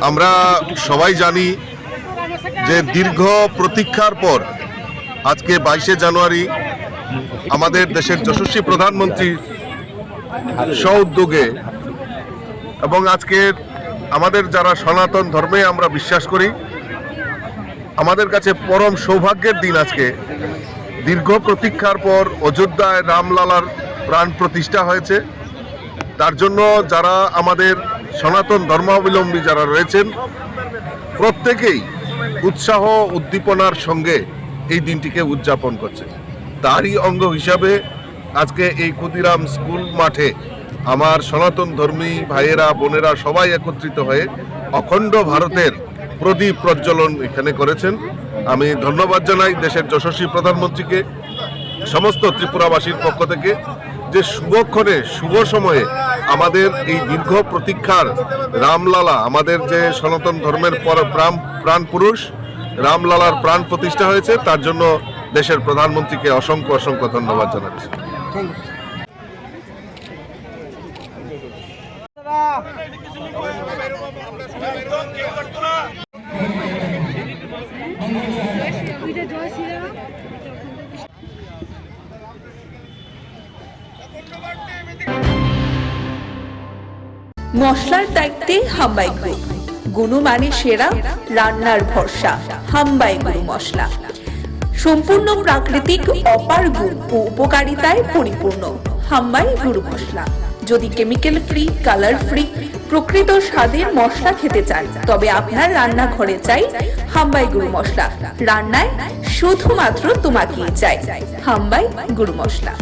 আমরা সবাই জানি যে দীর্ঘ প্রতীক্ষার পর আজকে 22শে জানুয়ারি আমাদের দেশের যশস্বী প্রধানমন্ত্রী স্ব-উদ্যোগে এবং আজকের আমাদের যারা সনাতন ধর্মে আমরা বিশ্বাস করি, আমাদের কাছে পরম সৌভাগ্যের দিন। আজকে দীর্ঘ প্রতীক্ষার পর অযোধ্যায় রামলালার প্রাণ প্রতিষ্ঠা হয়েছে। তার জন্য যারা আমাদের সনাতন ধর্মাবলম্বী যারা রয়েছেন প্রত্যেকেই উৎসাহ উদ্দীপনার সঙ্গে এই দিনটিকে উদযাপন করছে। তারই অঙ্গ হিসাবে আজকে এই ক্ষুদিরাম স্কুল মাঠে আমার সনাতন ধর্মী ভাইয়েরা বোনেরা সবাই একত্রিত হয়ে অখণ্ড ভারতের প্রদীপ প্রজ্বলন এখানে করেছেন। আমি ধন্যবাদ জানাই দেশের যশস্বী প্রধানমন্ত্রীকে, সমস্ত ত্রিপুরাবাসীর পক্ষ থেকে, যে শুভক্ষণে শুভ সময়ে আমাদের এই দীর্ঘ প্রতীক্ষার রামলালা, আমাদের যে সনাতন ধর্মের প্রাণ পুরুষ রামলালার প্রাণ প্রতিষ্ঠা হয়েছে, তার জন্য দেশের প্রধানমন্ত্রীকে অসংখ্য অসংখ্য ধন্যবাদ জানাচ্ছি। মশলার দায়িত্বে হাম্বাই গ্রুপ, গুণমানে সেরা, রান্নার ভরসা। হাম্বাই গুরু মশলা সম্পূর্ণ প্রাকৃতিক, অপার গুণ ও উপকারিতায় পরিপূর্ণ। হাম্বাই গুরু মশলা। যদি কেমিক্যাল ফ্রি, কালার ফ্রি, প্রকৃত স্বাদের মশলা খেতে চান, তবে আপনার রান্নাঘরে চাই হাম্বাই গুরু মশলা। রান্নায় শুধুমাত্র তোমাকেই চাই হাম্বাই গুরু মশলা।